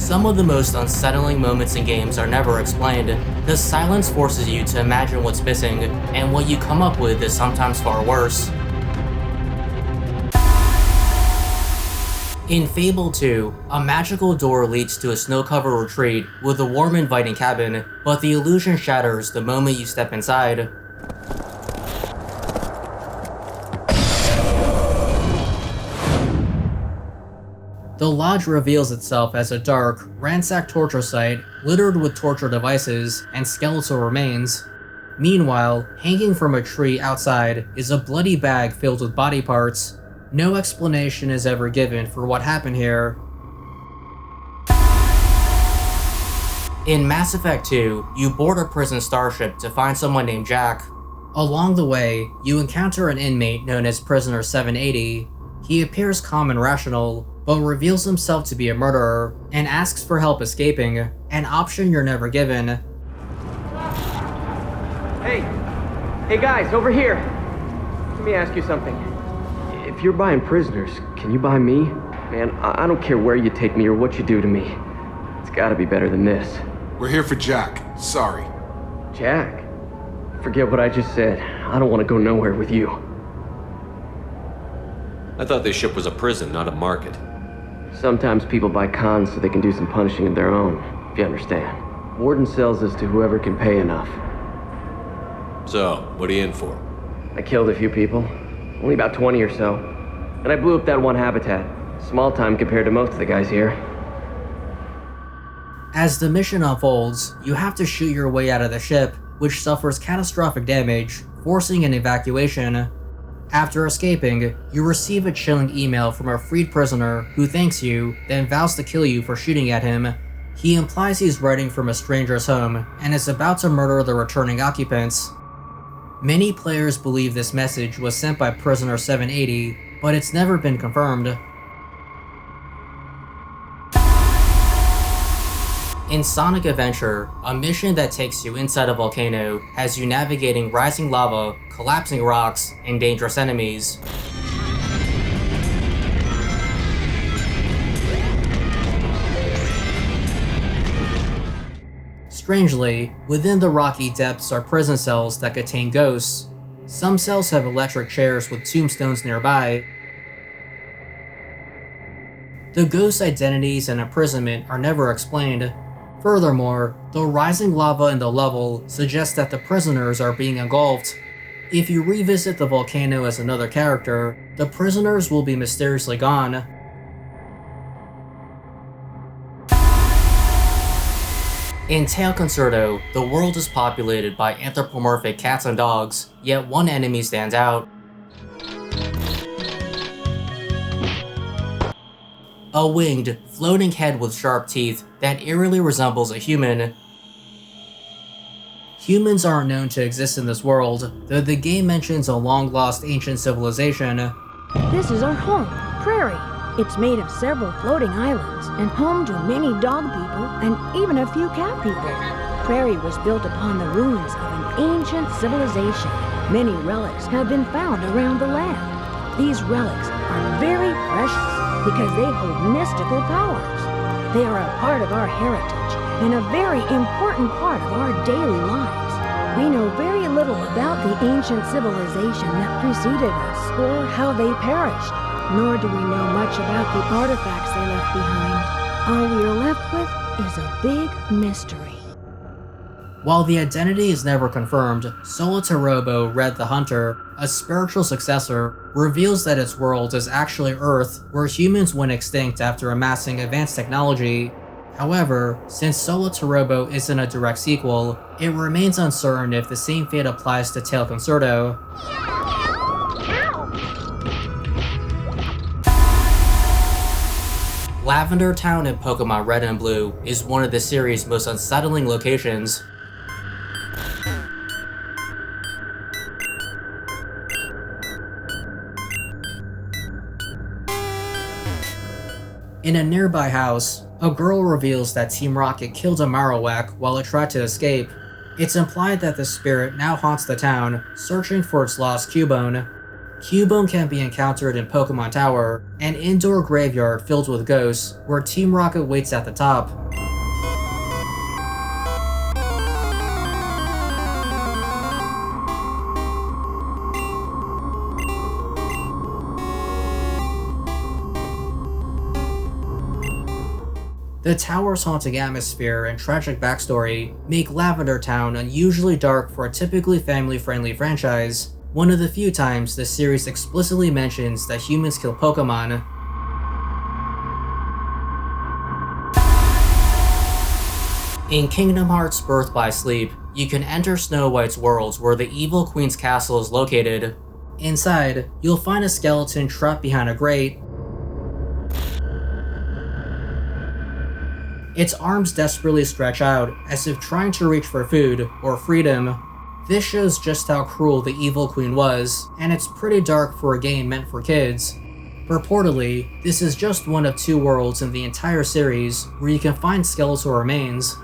Some of the most unsettling moments in games are never explained. The silence forces you to imagine what's missing, and what you come up with is sometimes far worse. In Fable 2, a magical door leads to a snow-covered retreat with a warm, inviting cabin, but the illusion shatters the moment you step inside. The lodge reveals itself as a dark, ransacked torture site littered with torture devices and skeletal remains. Meanwhile, hanging from a tree outside is a bloody bag filled with body parts. No explanation is ever given for what happened here. In Mass Effect 2, you board a prison starship to find someone named Jack. Along the way, you encounter an inmate known as Prisoner 780. He appears calm and rational, but reveals himself to be a murderer and asks for help escaping, an option you're never given. Hey guys, over here! Let me ask you something. If you're buying prisoners, can you buy me? Man, I don't care where you take me or what you do to me. It's gotta be better than this. We're here for Jack. Sorry. Jack? Forget what I just said. I don't want to go nowhere with you. I thought this ship was a prison, not a market. Sometimes people buy cons so they can do some punishing of their own, if you understand. Warden sells us to whoever can pay enough. So, what are you in for? I killed a few people. Only about 20 or so. And I blew up that one habitat. Small time compared to most of the guys here. As the mission unfolds, you have to shoot your way out of the ship, which suffers catastrophic damage, forcing an evacuation. After escaping, you receive a chilling email from a freed prisoner who thanks you, then vows to kill you for shooting at him. He implies he's writing from a stranger's home, and is about to murder the returning occupants. Many players believe this message was sent by Prisoner 780, but it's never been confirmed. In Sonic Adventure, a mission that takes you inside a volcano has you navigating rising lava, collapsing rocks, and dangerous enemies. Strangely, within the rocky depths are prison cells that contain ghosts. Some cells have electric chairs with tombstones nearby. The ghosts' identities and imprisonment are never explained. Furthermore, the rising lava in the level suggests that the prisoners are being engulfed. If you revisit the volcano as another character, the prisoners will be mysteriously gone. In Tale Concerto, the world is populated by anthropomorphic cats and dogs, yet one enemy stands out. A winged, floating head with sharp teeth that eerily resembles a human. Humans aren't known to exist in this world, though the game mentions a long-lost ancient civilization. This is our home, Prairie. It's made of several floating islands and home to many dog people and even a few cat people. Prairie was built upon the ruins of an ancient civilization. Many relics have been found around the land. These relics are very precious because they hold mystical powers. They are a part of our heritage and a very important part of our daily lives. We know very little about the ancient civilization that preceded us or how they perished, nor do we know much about the artifacts they left behind. All we are left with is a big mystery. While the identity is never confirmed, Solitarobo Red the Hunter, a spiritual successor, reveals that its world is actually Earth, where humans went extinct after amassing advanced technology. However, since Solitarobo isn't a direct sequel, it remains uncertain if the same fate applies to Tale Concerto. Lavender Town in Pokemon Red and Blue is one of the series' most unsettling locations. In a nearby house, a girl reveals that Team Rocket killed a Marowak while it tried to escape. It's implied that the spirit now haunts the town, searching for its lost Cubone. Cubone can be encountered in Pokemon Tower, an indoor graveyard filled with ghosts where Team Rocket waits at the top. The tower's haunting atmosphere and tragic backstory make Lavender Town unusually dark for a typically family-friendly franchise, one of the few times the series explicitly mentions that humans kill Pokemon. In Kingdom Hearts Birth by Sleep, you can enter Snow White's world where the evil Queen's castle is located. Inside, you'll find a skeleton trapped behind a grate. Its arms desperately stretch out, as if trying to reach for food or freedom. This shows just how cruel the evil queen was, and it's pretty dark for a game meant for kids. Purportedly, this is just one of 2 worlds in the entire series where you can find skeletal remains.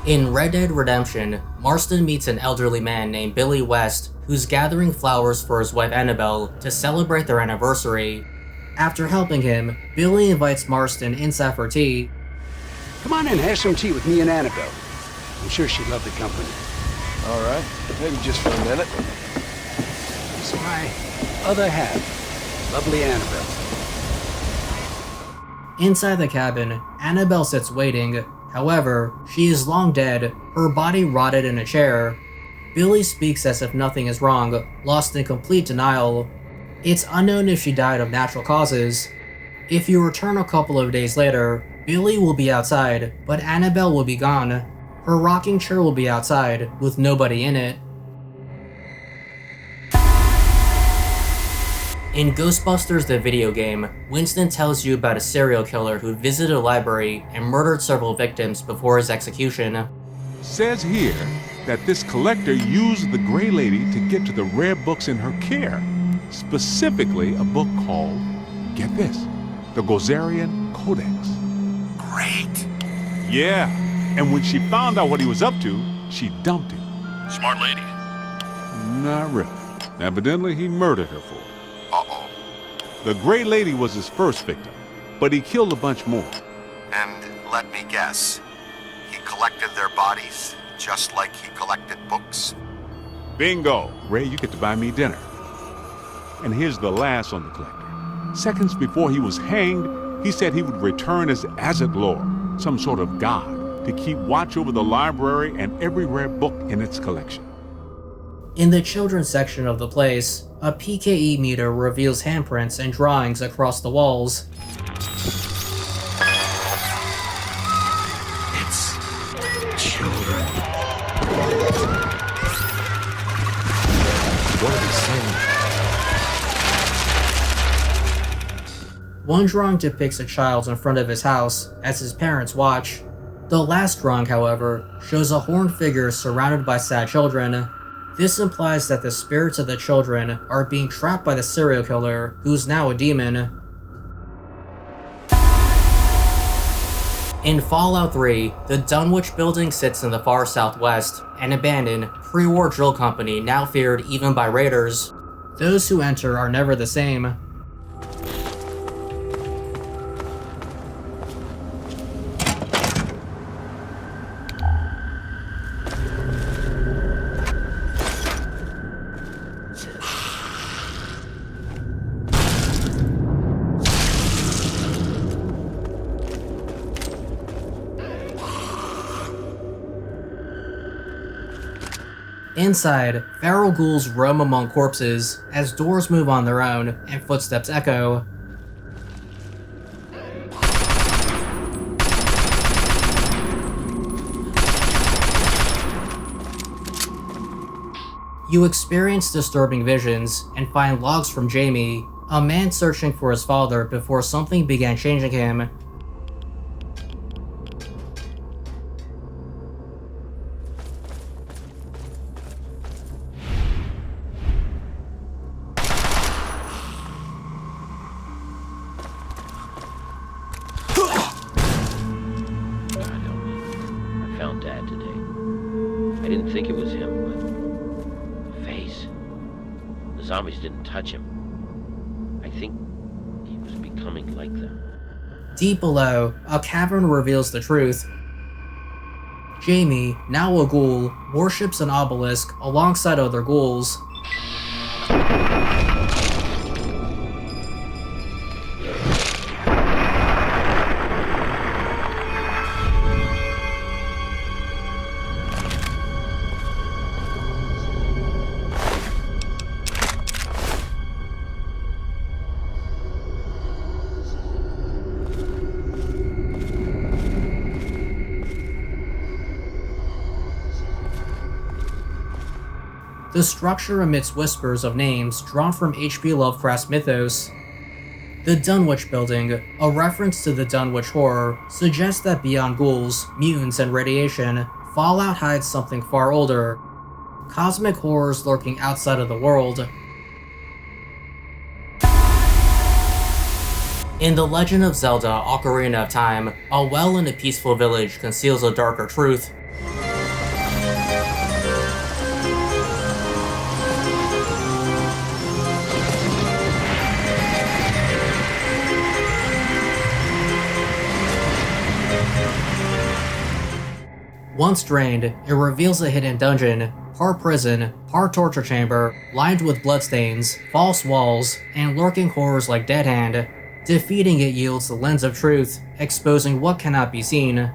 In Red Dead Redemption, Marston meets an elderly man named Billy West who's gathering flowers for his wife Annabelle to celebrate their anniversary. After helping him, Billy invites Marston inside for tea. Come on in, have some tea with me and Annabelle. I'm sure she'd love the company. All right, maybe just for a minute. So my other half, lovely Annabelle. Inside the cabin, Annabelle sits waiting. However, she is long dead, her body rotted in a chair. Billy speaks as if nothing is wrong, lost in complete denial. It's unknown if she died of natural causes. If you return a couple of days later, Billy will be outside, but Annabelle will be gone. Her rocking chair will be outside, with nobody in it. In Ghostbusters the video game, Winston tells you about a serial killer who visited a library and murdered several victims before his execution. Says here that this collector used the Gray Lady to get to the rare books in her care. Specifically, a book called, get this, the Gozerian Codex. Great. Yeah, and when she found out what he was up to, she dumped him. Smart lady. Not really. Evidently, he murdered her for it. Uh-oh. The Gray Lady was his first victim, but he killed a bunch more. And let me guess, he collected their bodies just like he collected books? Bingo! Ray, you get to buy me dinner. And here's the last on the collector. Seconds before he was hanged, he said he would return as Azet Lord, some sort of god, to keep watch over the library and every rare book in its collection. In the children's section of the place, a PKE meter reveals handprints and drawings across the walls. It's children. What are they saying? One drawing depicts a child in front of his house as his parents watch. The last drawing, however, shows a horned figure surrounded by sad children. This implies that the spirits of the children are being trapped by the serial killer, who's now a demon. In Fallout 3, the Dunwich building sits in the far southwest, an abandoned, pre-war drill company now feared even by raiders. Those who enter are never the same. Inside, feral ghouls roam among corpses as doors move on their own and footsteps echo. You experience disturbing visions and find logs from Jamie, a man searching for his father before something began changing him. I found Dad today. I didn't think it was him, but zombies didn't touch him. I think he was becoming like them. Deep below, a cavern reveals the truth. Jamie, now a ghoul, worships an obelisk alongside other ghouls. The structure emits whispers of names drawn from H.P. Lovecraft's mythos. The Dunwich building, a reference to the Dunwich Horror, suggests that beyond ghouls, mutants, and radiation, Fallout hides something far older. Cosmic horrors lurking outside of the world. In The Legend of Zelda: Ocarina of Time, a well in a peaceful village conceals a darker truth. Once drained, it reveals a hidden dungeon, part prison, part torture chamber, lined with bloodstains, false walls, and lurking horrors like Dead Hand. Defeating it yields the lens of truth, exposing what cannot be seen.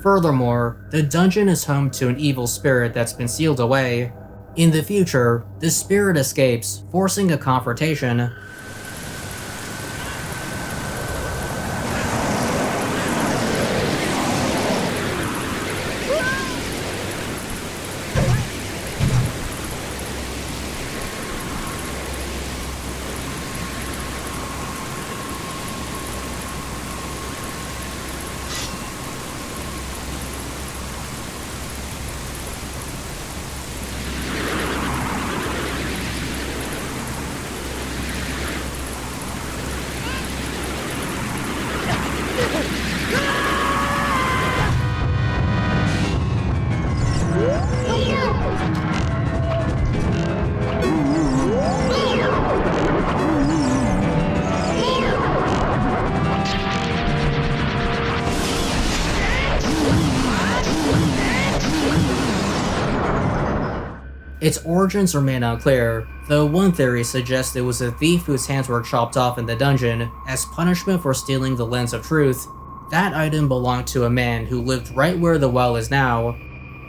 Furthermore, the dungeon is home to an evil spirit that's been sealed away. In the future, the spirit escapes, forcing a confrontation. Its origins remain unclear, though one theory suggests it was a thief whose hands were chopped off in the dungeon as punishment for stealing the Lens of Truth. That item belonged to a man who lived right where the well is now.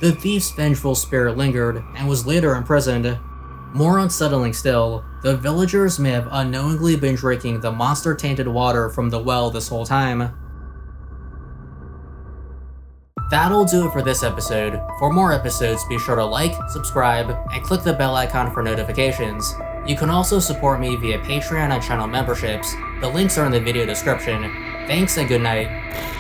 The thief's vengeful spirit lingered and was later imprisoned. More unsettling still, the villagers may have unknowingly been drinking the monster-tainted water from the well this whole time. That'll do it for this episode. For more episodes, be sure to like, subscribe, and click the bell icon for notifications. You can also support me via Patreon and channel memberships. The links are in the video description. Thanks and good night.